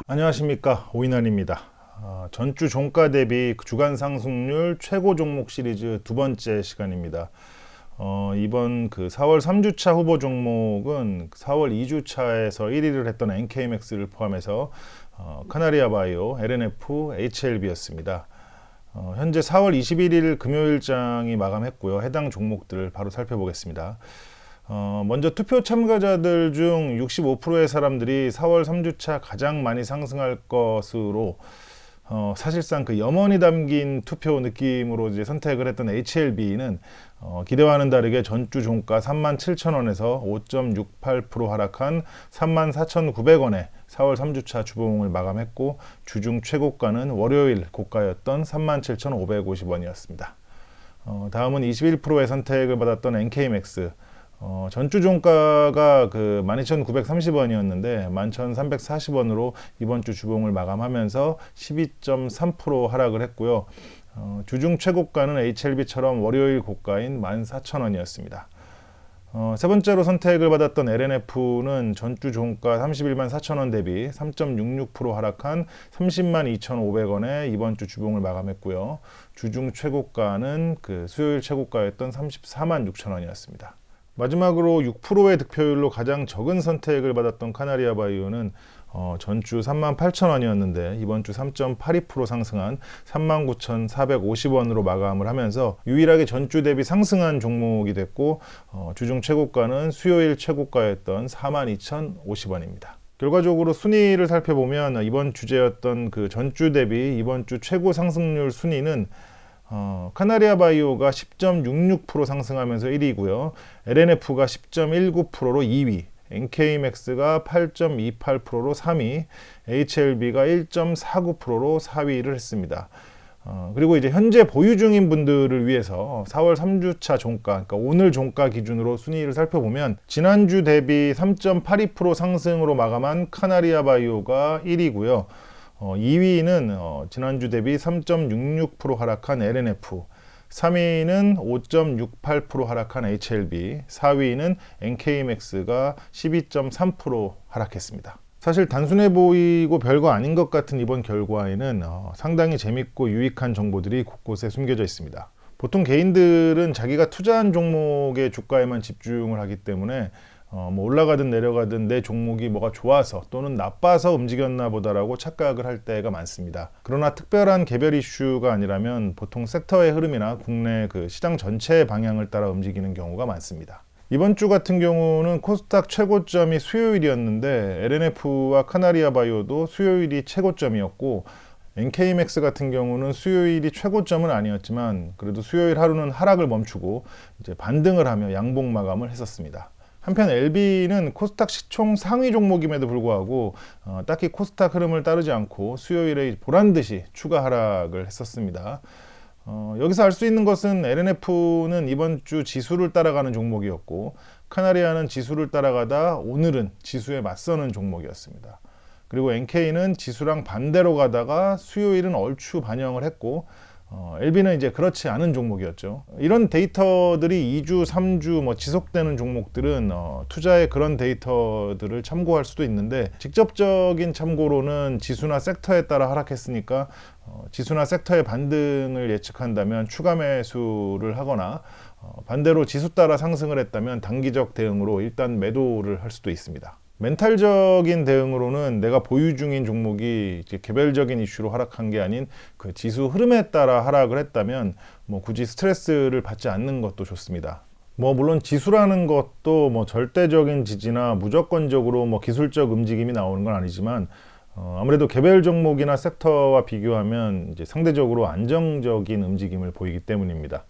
안녕하십니까, 오인환입니다. 전주 종가 대비 주간 상승률 최고 종목 시리즈 두 번째 시간입니다. 이번 4월 3주차 후보 종목은 4월 2주차에서 1위를 했던 NK맥스를 포함해서 카나리아 바이오, LNF, HLB였습니다. 현재 4월 21일 금요일장이 마감했고요. 해당 종목들을 바로 살펴보겠습니다. 먼저 투표 참가자들 중 65%의 사람들이 4월 3주차 가장 많이 상승할 것으로 사실상 그 염원이 담긴 투표 느낌으로 이제 선택을 했던 HLB는 기대와는 다르게 전주 종가 37,000원에서 5.68% 하락한 34,900원에 4월 3주차 주봉을 마감했고, 주중 최고가는 월요일 고가였던 37,550원이었습니다. 다음은 21%의 선택을 받았던 NK맥스. 전주 종가가 12,930원이었는데 11,340원으로 이번 주 주봉을 마감하면서 12.3% 하락을 했고요. 주중 최고가는 HLB처럼 월요일 고가인 14,000원이었습니다. 세 번째로 선택을 받았던 LNF는 전주 종가 31만 4천원 대비 3.66% 하락한 30만 2,500원에 이번 주 주봉을 마감했고요. 주중 최고가는 수요일 최고가였던 34만 6천원이었습니다. 마지막으로 6%의 득표율로 가장 적은 선택을 받았던 카나리아 바이오는 전주 38,000원이었는데 이번 주 3.82% 상승한 39,450원으로 마감을 하면서 유일하게 전주 대비 상승한 종목이 됐고, 주중 최고가는 수요일 최고가였던 42,050원입니다. 결과적으로 순위를 살펴보면 이번 주제였던 전주 대비 이번 주 최고 상승률 순위는 카나리아 바이오가 10.66% 상승하면서 1위고요. LNF가 10.19%로 2위, NK맥스가 8.28%로 3위, HLB가 1.49%로 4위를 했습니다. 그리고 이제 현재 보유 중인 분들을 위해서 4월 3주차 종가, 그러니까 오늘 종가 기준으로 순위를 살펴보면 지난주 대비 3.82% 상승으로 마감한 카나리아 바이오가 1위고요. 2위는 지난주 대비 3.66% 하락한 LNF, 3위는 5.68% 하락한 HLB, 4위는 NK맥스가 12.3% 하락했습니다. 사실 단순해 보이고 별거 아닌 것 같은 이번 결과에는 상당히 재밌고 유익한 정보들이 곳곳에 숨겨져 있습니다. 보통 개인들은 자기가 투자한 종목의 주가에만 집중을 하기 때문에 올라가든 내려가든 내 종목이 뭐가 좋아서 또는 나빠서 움직였나 보다라고 착각을 할 때가 많습니다. 그러나 특별한 개별 이슈가 아니라면 보통 섹터의 흐름이나 국내 시장 전체의 방향을 따라 움직이는 경우가 많습니다. 이번 주 같은 경우는 코스닥 최고점이 수요일이었는데 LNF와 카나리아 바이오도 수요일이 최고점이었고, NK맥스 같은 경우는 수요일이 최고점은 아니었지만 그래도 수요일 하루는 하락을 멈추고 이제 반등을 하며 양봉 마감을 했었습니다. 한편 LB는 코스닥 시총 상위 종목임에도 불구하고 딱히 코스닥 흐름을 따르지 않고 수요일에 보란듯이 추가 하락을 했었습니다. 여기서 알 수 있는 것은 LNF는 이번 주 지수를 따라가는 종목이었고, 카나리아는 지수를 따라가다 오늘은 지수에 맞서는 종목이었습니다. 그리고 NK는 지수랑 반대로 가다가 수요일은 얼추 반영을 했고, LB는 이제 그렇지 않은 종목이었죠. 이런 데이터들이 2주, 3주 지속되는 종목들은 투자에 그런 데이터들을 참고할 수도 있는데, 직접적인 참고로는 지수나 섹터에 따라 하락했으니까 지수나 섹터의 반등을 예측한다면 추가 매수를 하거나, 반대로 지수 따라 상승을 했다면 단기적 대응으로 일단 매도를 할 수도 있습니다. 멘탈적인 대응으로는 내가 보유 중인 종목이 이제 개별적인 이슈로 하락한 게 아닌 지수 흐름에 따라 하락을 했다면 굳이 스트레스를 받지 않는 것도 좋습니다. 물론 지수라는 것도 절대적인 지지나 무조건적으로 기술적 움직임이 나오는 건 아니지만, 아무래도 개별 종목이나 섹터와 비교하면 이제 상대적으로 안정적인 움직임을 보이기 때문입니다.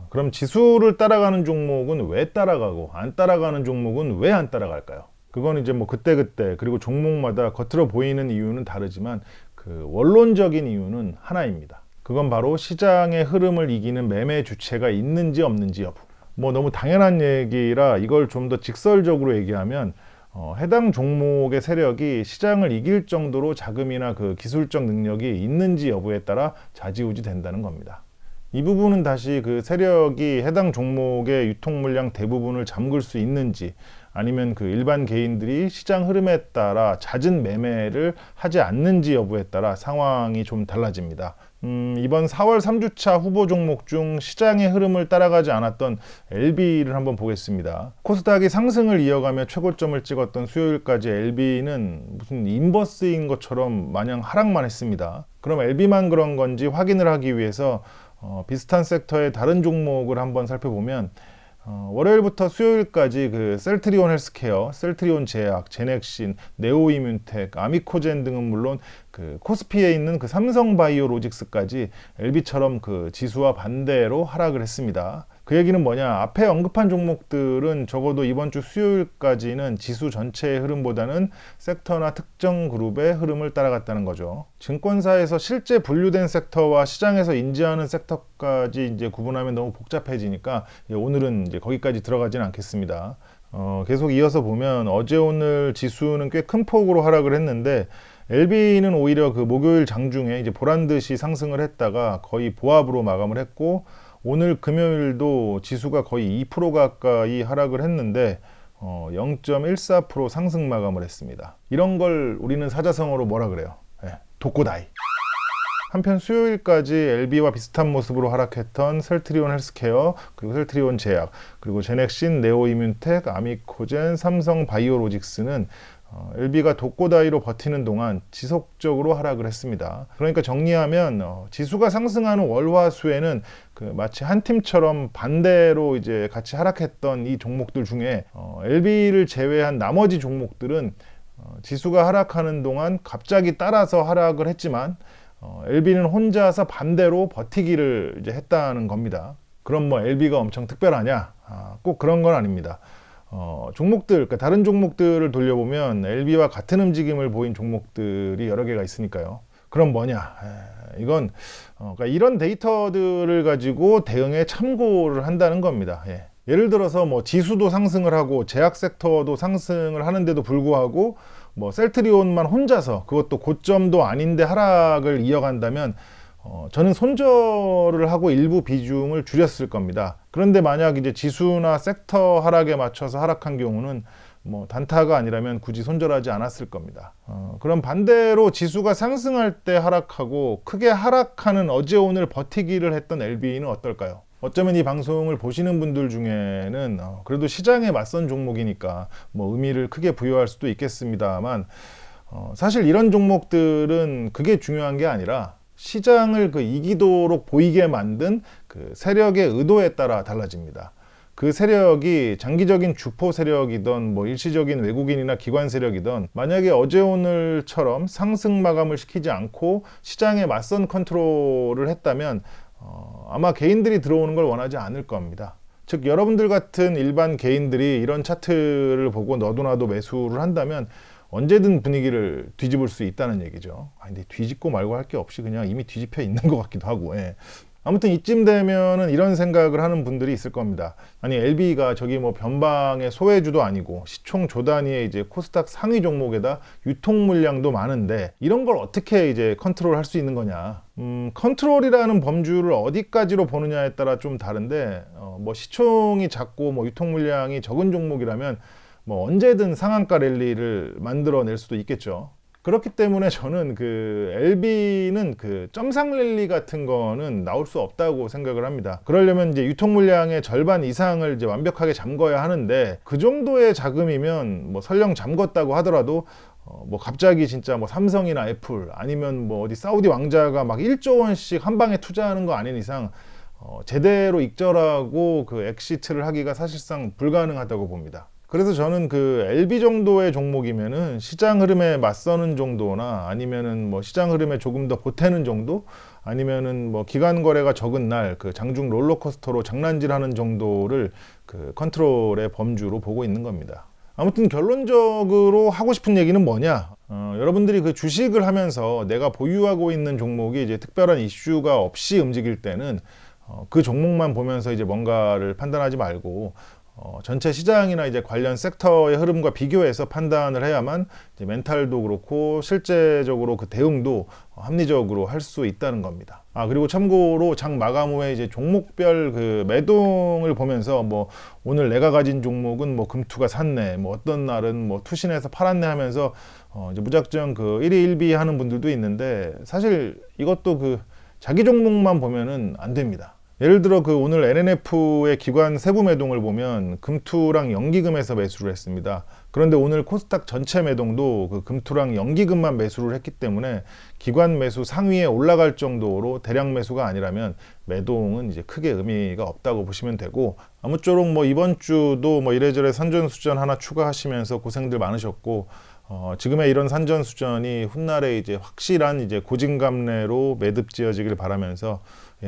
그럼 지수를 따라가는 종목은 왜 따라가고 안 따라가는 종목은 왜 안 따라갈까요? 그건 이제 그때그때 그리고 종목마다 겉으로 보이는 이유는 다르지만 원론적인 이유는 하나입니다. 그건 바로 시장의 흐름을 이기는 매매 주체가 있는지 없는지 여부. 너무 당연한 얘기라 이걸 좀 더 직설적으로 얘기하면 해당 종목의 세력이 시장을 이길 정도로 자금이나 기술적 능력이 있는지 여부에 따라 좌지우지 된다는 겁니다. 이 부분은 다시 그 세력이 해당 종목의 유통 물량 대부분을 잠글 수 있는지, 아니면 그 일반 개인들이 시장 흐름에 따라 잦은 매매를 하지 않는지 여부에 따라 상황이 좀 달라집니다. 이번 4월 3주차 후보 종목 중 시장의 흐름을 따라가지 않았던 LB를 한번 보겠습니다. 코스닥이 상승을 이어가며 최고점을 찍었던 수요일까지 LB는 무슨 인버스인 것처럼 마냥 하락만 했습니다. 그럼 LB만 그런 건지 확인을 하기 위해서 비슷한 섹터의 다른 종목을 한번 살펴보면, 월요일부터 수요일까지 그 셀트리온 헬스케어, 셀트리온 제약, 제넥신, 네오이뮨텍, 아미코젠 등은 물론 그 코스피에 있는 그 삼성바이오로직스까지 LB처럼 그 지수와 반대로 하락을 했습니다. 그 얘기는 뭐냐? 앞에 언급한 종목들은 적어도 이번 주 수요일까지는 지수 전체의 흐름보다는 섹터나 특정 그룹의 흐름을 따라갔다는 거죠. 증권사에서 실제 분류된 섹터와 시장에서 인지하는 섹터까지 이제 구분하면 너무 복잡해지니까 오늘은 이제 거기까지 들어가지는 않겠습니다. 계속 이어서 보면 어제 오늘 지수는 꽤 큰 폭으로 하락을 했는데, LB는 오히려 그 목요일 장중에 이제 보란 듯이 상승을 했다가 거의 보합으로 마감을 했고, 오늘 금요일도 지수가 거의 2% 가까이 하락을 했는데 0.14% 상승 마감을 했습니다. 이런 걸 우리는 사자성어로 뭐라 그래요? 독고다이. 한편 수요일까지 LB와 비슷한 모습으로 하락했던 셀트리온 헬스케어, 그리고 셀트리온 제약, 그리고 제넥신, 네오이뮨텍, 아미코젠, 삼성바이오로직스는 LB가 독고다이로 버티는 동안 지속적으로 하락을 했습니다. 그러니까 정리하면 지수가 상승하는 월화수에는 그 마치 한 팀처럼 반대로 이제 같이 하락했던 이 종목들 중에 LB를 제외한 나머지 종목들은 지수가 하락하는 동안 갑자기 따라서 하락을 했지만 LB는 혼자서 반대로 버티기를 이제 했다는 겁니다. 그럼 뭐 LB가 엄청 특별하냐? 꼭 그런 건 아닙니다. 종목들, 그러니까 다른 종목들을 돌려보면 LB와 같은 움직임을 보인 종목들이 여러 개가 있으니까요. 그럼 뭐냐? 이건 그러니까 이런 데이터들을 가지고 대응에 참고를 한다는 겁니다. 예를 들어서 뭐 지수도 상승을 하고 제약 섹터도 상승을 하는데도 불구하고 뭐 셀트리온만 혼자서, 그것도 고점도 아닌데 하락을 이어간다면 저는 손절을 하고 일부 비중을 줄였을 겁니다. 그런데 만약 이제 지수나 섹터 하락에 맞춰서 하락한 경우는 뭐 단타가 아니라면 굳이 손절하지 않았을 겁니다. 그럼 반대로 지수가 상승할 때 하락하고 크게 하락하는 어제 오늘 버티기를 했던 LB는 어떨까요? 어쩌면 이 방송을 보시는 분들 중에는 그래도 시장에 맞선 종목이니까 뭐 의미를 크게 부여할 수도 있겠습니다만, 사실 이런 종목들은 그게 중요한 게 아니라 시장을 그 이기도록 보이게 만든 그 세력의 의도에 따라 달라집니다. 그 세력이 장기적인 주포 세력이든 뭐 일시적인 외국인이나 기관 세력이든 만약에 어제 오늘처럼 상승 마감을 시키지 않고 시장에 맞선 컨트롤을 했다면 아마 개인들이 들어오는 걸 원하지 않을 겁니다. 즉 여러분들 같은 일반 개인들이 이런 차트를 보고 너도나도 매수를 한다면 언제든 분위기를 뒤집을 수 있다는 얘기죠. 근데 뒤집고 말고 할 게 없이 그냥 이미 뒤집혀 있는 것 같기도 하고. 아무튼 이쯤 되면은 이런 생각을 하는 분들이 있을 겁니다. 아니 LB가 저기 뭐 변방의 소외주도 아니고 시총 조 단위의 이제 코스닥 상위 종목에다 유통 물량도 많은데 이런 걸 어떻게 이제 컨트롤할 수 있는 거냐? 컨트롤이라는 범주를 어디까지로 보느냐에 따라 좀 다른데 뭐 시총이 작고 뭐 유통 물량이 적은 종목이라면 뭐 언제든 상한가 랠리를 만들어낼 수도 있겠죠. 그렇기 때문에 저는 그 LB는 그 점상 랠리 같은 거는 나올 수 없다고 생각을 합니다. 그러려면 이제 유통 물량의 절반 이상을 이제 완벽하게 잠궈야 하는데, 그 정도의 자금이면 뭐 설령 잠궜다고 하더라도 뭐 갑자기 진짜 뭐 삼성이나 애플 아니면 뭐 어디 사우디 왕자가 막 1조 원씩 한 방에 투자하는 거 아닌 이상 제대로 익절하고 그 엑시트를 하기가 사실상 불가능하다고 봅니다. 그래서 저는 그 LB 정도의 종목이면은 시장 흐름에 맞서는 정도나 아니면은 뭐 시장 흐름에 조금 더 보태는 정도, 아니면은 뭐 기간 거래가 적은 날 그 장중 롤러코스터로 장난질하는 정도를 그 컨트롤의 범주로 보고 있는 겁니다. 아무튼 결론적으로 하고 싶은 얘기는 뭐냐? 여러분들이 그 주식을 하면서 내가 보유하고 있는 종목이 이제 특별한 이슈가 없이 움직일 때는 그 종목만 보면서 이제 뭔가를 판단하지 말고 전체 시장이나 이제 관련 섹터의 흐름과 비교해서 판단을 해야만 이제 멘탈도 그렇고 실제적으로 그 대응도 합리적으로 할 수 있다는 겁니다. 그리고 참고로 장 마감 후에 이제 종목별 그 매동을 보면서 뭐 오늘 내가 가진 종목은 뭐 금투가 샀네, 뭐 어떤 날은 뭐 투신해서 팔았네 하면서 이제 무작정 그 1위 1비 하는 분들도 있는데, 사실 이것도 그 자기 종목만 보면은 안 됩니다. 예를 들어 그 오늘 NNF의 기관 세부 매동을 보면 금투랑 연기금에서 매수를 했습니다. 그런데 오늘 코스닥 전체 매동도 그 금투랑 연기금만 매수를 했기 때문에 기관 매수 상위에 올라갈 정도로 대량 매수가 아니라면 매동은 이제 크게 의미가 없다고 보시면 되고, 아무쪼록 뭐 이번 주도 뭐 이래저래 산전수전 하나 추가하시면서 고생들 많으셨고, 지금의 이런 산전수전이 훗날에 이제 확실한 이제 고진감래로 매듭 지어지길 바라면서,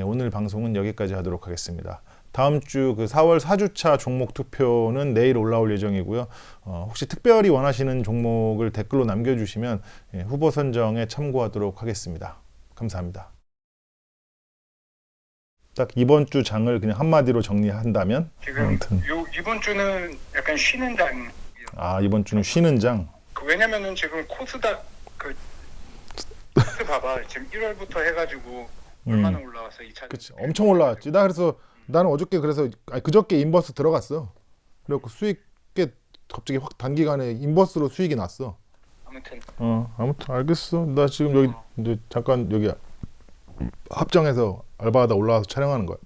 오늘 방송은 여기까지 하도록 하겠습니다. 다음 주 그 4월 4주차 종목 투표는 내일 올라올 예정이고요. 혹시 특별히 원하시는 종목을 댓글로 남겨주시면 후보 선정에 참고하도록 하겠습니다. 감사합니다. 딱 이번 주 장을 그냥 한마디로 정리한다면, 지금 이번 주는 약간 쉬는 장. 이번 주는 쉬는 장. 왜냐면은 지금 코스닥 그 차트 봐봐. 지금 1월부터 해가지고 얼마나 올라왔어, 2차. 그치, 엄청 올라왔지. 나는 어저께 그저께 인버스 들어갔어. 그래갖고 수익 갑자기 확 단기간에 인버스로 수익이 났어. 아무튼 알겠어. 나 지금 여기 이제 잠깐 여기 합정에서 알바하다 올라와서 촬영하는 거야.